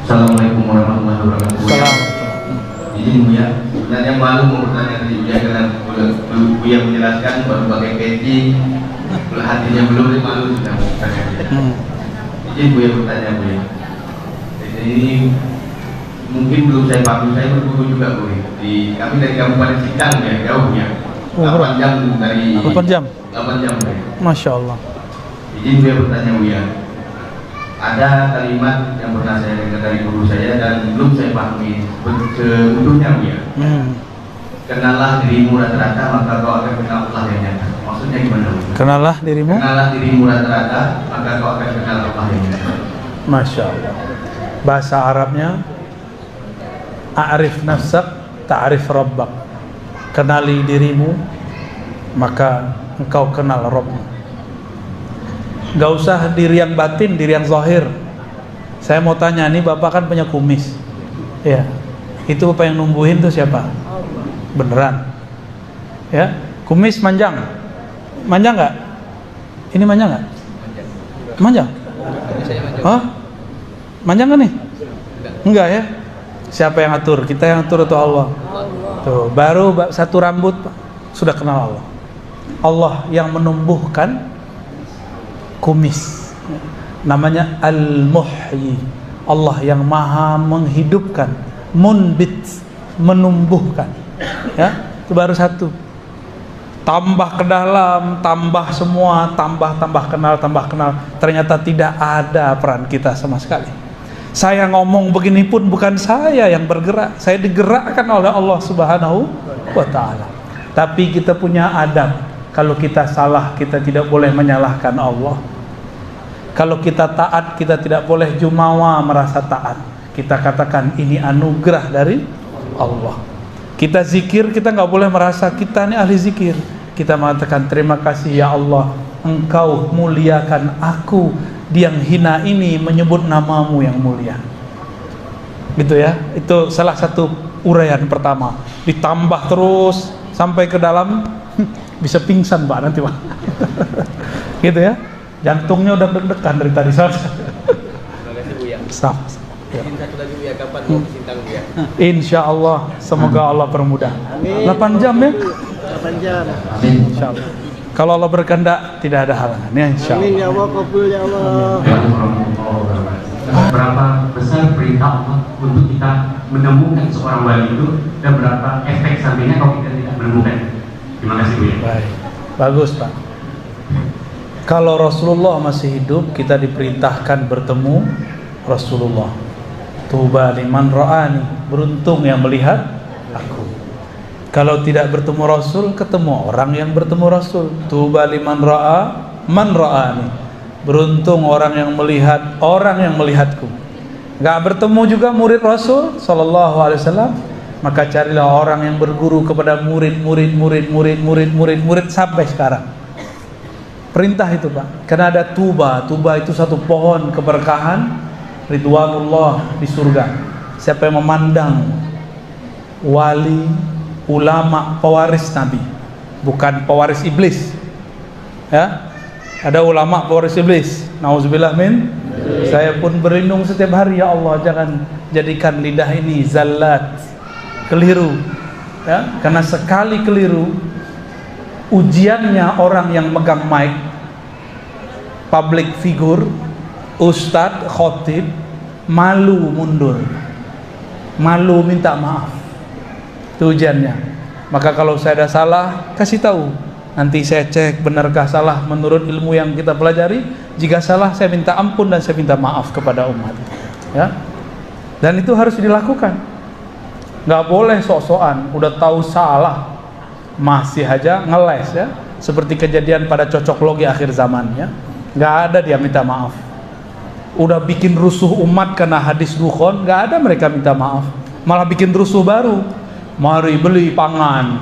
Assalamualaikum warahmatullahi wabarakatuh. Izin Buya, sebenarnya malu mau bertanya tadi Buya karena Buya menjelaskan baru pakai peci, hatinya belum, malu sudah mau bertanya. Izin Buya bertanya Buya. Ini mungkin belum saya pahami, saya berguru juga Buya. Kami dari Kabupaten Sintang ya, jauh ya. 8 jam dari 8 jam. 8 jam Buya. Masya Allah. Izin Buya bertanya Buya. Ada kalimat yang pernah saya dengar dari guru saya dan belum saya pahami seutuhnya Buya. Kenalah dirimu rata-rata maka kau akan kenal Allah yang nyata. Maksudnya gimana Buya? Kenalah dirimu. Kenalah dirimu rata-rata maka kau akan kenal Allah yang nyata. Masya Allah. Bahasa Arabnya a'rif nafsak ta'rif rabbak. Kenali dirimu maka engkau kenal Rabbmu. Gak usah diri yang batin, diri yang zahir. Saya mau tanya, nih Bapak kan punya kumis. Ya. Itu Bapak yang numbuhin tuh siapa? Beneran. Ya. Kumis manjang. Manjang nggak? Ini manjang nggak? Manjang. Hah? Manjang nggak nih? Enggak ya? Siapa yang atur? Kita yang atur atau Allah? Tuh, baru satu rambut sudah kenal Allah. Allah yang menumbuhkan kumis, namanya Al-Muhyi. Allah yang maha menghidupkan, munbit, menumbuhkan. Ya, itu baru satu. Tambah ke dalam, tambah semua, tambah kenal. Ternyata tidak ada peran kita sama sekali. Saya ngomong begini pun bukan saya yang bergerak, saya digerakkan oleh Allah Subhanahu wa Ta'ala. Tapi kita punya adab. Kalau kita salah, kita tidak boleh menyalahkan Allah. Kalau kita taat, kita tidak boleh jumawa merasa taat. Kita katakan ini anugerah dari Allah. Kita zikir, kita nggak boleh merasa kita ini ahli zikir. Kita mengatakan terima kasih ya Allah, Engkau muliakan aku yang hina ini menyebut namamu yang mulia. Gitu ya. Itu salah satu uraian pertama. Ditambah terus sampai ke dalam. Bisa pingsan Pak nanti Pak. Gitu ya. Jantungnya udah deg-degan dari tadi soalnya. Terima kasih Buya. Ya. Ingin satu lagi Buya, kapan mau ke Sintang Buya? Insya Allah, semoga Allah permudah. 8 jam ya? 8 jam. Insya Allah. Kalau Allah berkehendak tidak ada halangan ya insya Allah. Amin ya Allah, kabul ya Allah. Berapa besar perintah Allah untuk kita menemukan seorang wali itu dan berapa efek sampingnya kalau kita tidak menemukan? Terima kasih Bu ya. Baik, bagus Pak. Kalau Rasulullah masih hidup, kita diperintahkan bertemu Rasulullah. Tuba liman ra'ani, beruntung yang melihat aku. Kalau tidak bertemu Rasul, ketemu orang yang bertemu Rasul. Tuba liman ra'a man ra'ani, beruntung orang yang melihat orang yang melihatku. Gak bertemu juga murid Rasul Sallallahu Alaihi Wasallam, maka carilah orang yang berguru kepada murid sampai sekarang. Perintah itu Pak, karena ada tuba itu satu pohon keberkahan, ridwanullah di surga. Siapa yang memandang wali, ulama, pewaris Nabi, bukan pewaris iblis. Ya, ada ulama pewaris iblis. Nauzubillah min. Saya pun berlindung setiap hari, ya Allah jangan jadikan lidah ini zallat, keliru. Ya, karena sekali keliru, ujiannya orang yang megang mic, public figure, ustadz, khotib, malu mundur, malu minta maaf. Itu ujiannya. Maka kalau saya ada salah, kasih tahu. Nanti saya cek benarkah salah menurut ilmu yang kita pelajari. Jika salah, saya minta ampun dan saya minta maaf kepada umat. Ya, dan itu harus dilakukan. Nggak boleh sok-sokan, udah tahu salah masih aja ngeles ya. Seperti kejadian pada cocok logi akhir zaman ya. Nggak ada dia minta maaf. Udah bikin rusuh umat karena hadis dukhon, nggak ada mereka minta maaf. Malah bikin rusuh baru. Mari beli pangan.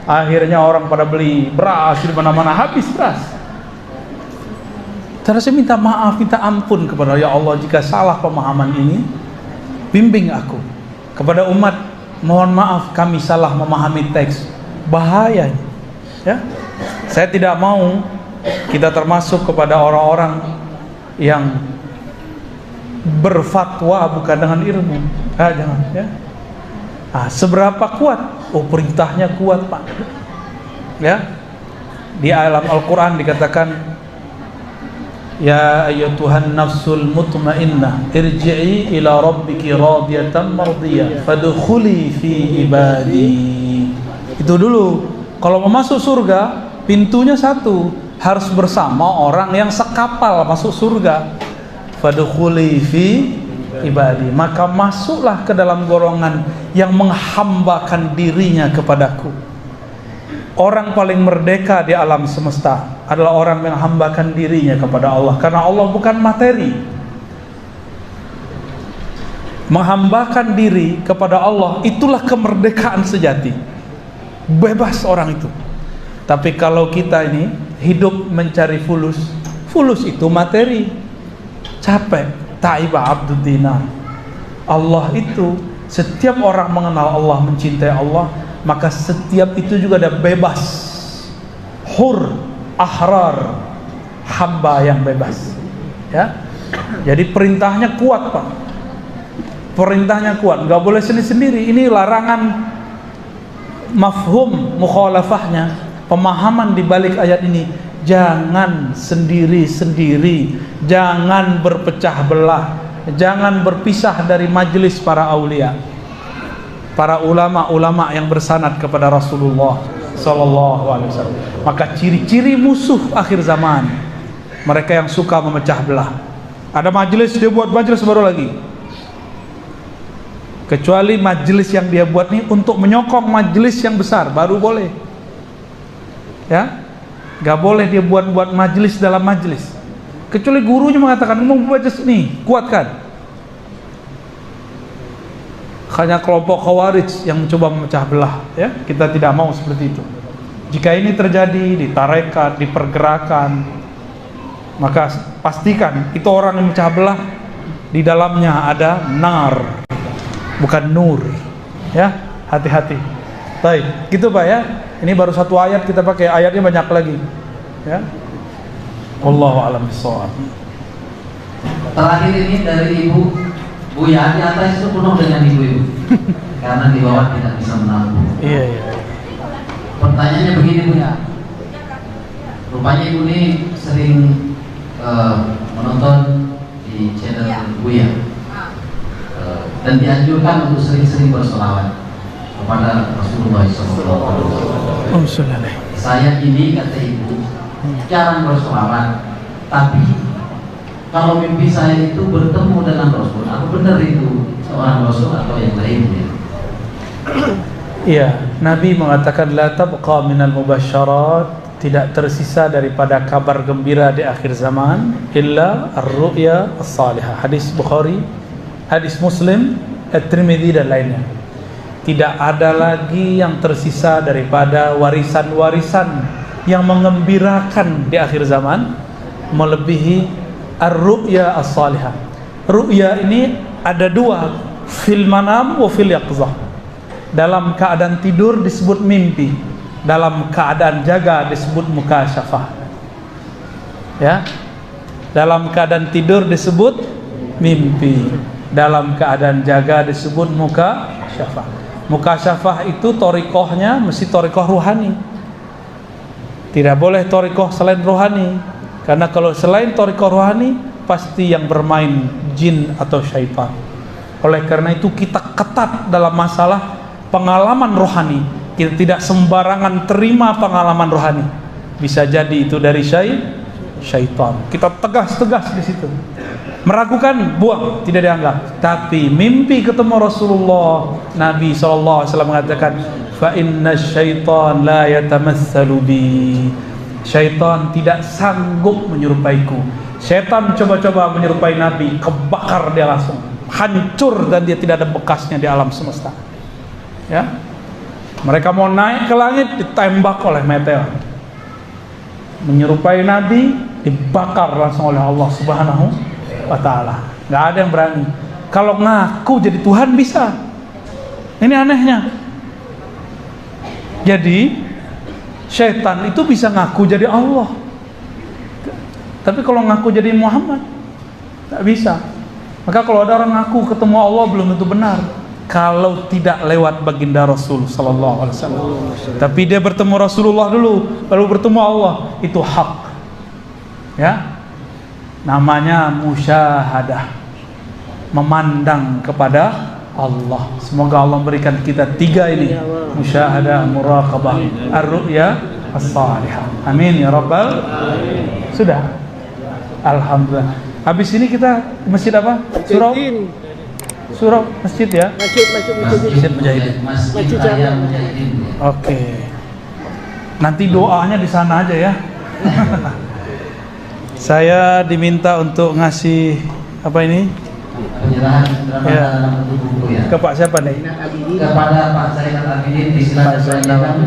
Akhirnya orang pada beli beras di mana-mana, habis beras. Terus saya minta maaf, minta ampun kepada ya Allah jika salah pemahaman ini, bimbing aku. Kepada umat, mohon maaf kami salah memahami teks. Bahaya ya. Saya tidak mau kita termasuk kepada orang-orang yang berfatwa bukan dengan ilmu. Jangan ya. Seberapa kuat? Oh, perintahnya kuat, Pak. Ya. Di alam Al-Qur'an dikatakan, ya ayyatuhan nafsul mutmainnah irji'i ila rabbiki radiyatan mardiyah fadkhuli fi ibadi. Itu dulu. Kalau mau masuk surga, pintunya satu, harus bersama orang yang sekapal masuk surga. Fadkhuli fi ibadi, maka masuklah ke dalam golongan yang menghambakan dirinya kepadaku. Orang paling merdeka di alam semesta adalah orang yang hambakan dirinya kepada Allah, karena Allah bukan materi. Menghambakan diri kepada Allah, itulah kemerdekaan sejati. Bebas orang itu. Tapi kalau kita ini hidup mencari fulus itu materi. Capek. Ta'iba abdud dinar. Allah itu, setiap orang mengenal Allah, mencintai Allah, maka setiap itu juga ada bebas. Hur, ahrar, hamba yang bebas. Ya. Jadi perintahnya kuat, Pak. Perintahnya kuat, nggak boleh sendiri-sendiri. Ini larangan mafhum mukhalafahnya, pemahaman di balik ayat ini. Jangan sendiri-sendiri, jangan berpecah belah, jangan berpisah dari majelis para aulia, para ulama-ulama yang bersanad kepada Rasulullah sallallahu alaihi wasallam. Maka ciri-ciri musuh akhir zaman, mereka yang suka memecah belah. Ada majelis, dia buat majelis baru lagi. Kecuali majelis yang dia buat ini untuk menyokong majelis yang besar, baru boleh. Ya, gak boleh dia buat majelis dalam majelis. Kecuali gurunya mengatakan, mau majelis nih, kuatkan. Hanya kelompok khawarij yang mencoba memecah belah, ya. Kita tidak mau seperti itu. Jika ini terjadi di tarekat, di pergerakan, maka pastikan itu orang yang memecah belah, di dalamnya ada nar, bukan nur. Ya, hati-hati. Baik, gitu Pak ya. Ini baru satu ayat kita pakai, ayatnya banyak lagi. Ya. Wallahu a'lam bishawab. Terakhir ini dari Ibu Buya, di atas itu penuh dengan ibu-ibu. Karena di bawah tidak bisa menampung. Iya. Pertanyaannya begini Buya. Rupanya Ibu ini sering menonton di channel Buya. Dan dianjurkan untuk sering-sering bersolawat kepada Rasulullah SAW. Saya ini, kata Ibu, jarang bersolawat, tapi kalau mimpi saya itu bertemu dengan Rasul, apa benar itu seorang Rasul atau yang lainnya? Iya, Nabi mengatakan la tabqa minal mubasyarat, tidak tersisa daripada kabar gembira di akhir zaman illa ar-ru'ya as-salihah. Hadis Bukhari, hadis Muslim, At-Tirmidzi dan lainnya. Tidak ada lagi yang tersisa daripada warisan-warisan yang mengembirakan di akhir zaman melebihi ar-ru'ya as-salihah. Ru'ya ini ada dua, fil manam wa fil yaqzah. Dalam keadaan tidur disebut mimpi, dalam keadaan jaga disebut mukasyafah. Ya. Dalam keadaan tidur disebut mimpi, dalam keadaan jaga disebut mukasyafah. Mukasyafah itu torikohnya mesti torikoh ruhani. Tidak boleh torikoh selain rohani, karena kalau selain torikoh rohani pasti yang bermain jin atau syaitan. Oleh karena itu kita ketat dalam masalah pengalaman rohani. Kita tidak sembarangan terima pengalaman rohani. Bisa jadi itu dari syaitan. Kita tegas-tegas di situ. Meragukan, buang, tidak dianggap. Tapi mimpi ketemu Rasulullah, Nabi SAW mengatakan, fa inna syaitan la yatamassalu bi. Syaitan tidak sanggup menyerupaiku. Syaitan coba-coba menyerupai Nabi, kebakar dia langsung, hancur, dan dia tidak ada bekasnya di alam semesta. Ya, mereka mau naik ke langit ditembak oleh meteor. Menyerupai Nabi dibakar langsung oleh Allah Subhanahu wa ta'ala. Nggak ada yang berani. Kalau ngaku jadi Tuhan bisa. Ini anehnya. Jadi syaitan itu bisa ngaku jadi Allah, tapi kalau ngaku jadi Muhammad tak bisa. Maka kalau ada orang ngaku ketemu Allah belum tentu benar kalau tidak lewat baginda Rasul sallallahu alaihi wasallam. Tapi dia bertemu Rasulullah dulu, lalu bertemu Allah, itu hak. Ya. Namanya musyahadah. Memandang kepada Allah. Semoga Allah memberikan kita 3 ini. Musyahadah, muraqabah, ar-ru'ya, as-salihah. Amin ya rabbal alamin. Sudah. Alhamdulillah. Habis ini kita masjid apa? Surau masjid ya? Masjid Mujahidin. Masjid Raya Mujahidin. Oke. Nanti doanya di sana aja ya. Saya diminta untuk ngasih apa ini? Penyerahan Ya. dalam bentuk buku ya. Ke Pak siapa nih? Kepada Pak Zainal Abidin disilakan disampaikan.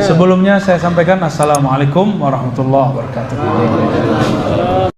Sebelumnya saya sampaikan assalamualaikum warahmatullahi wabarakatuh.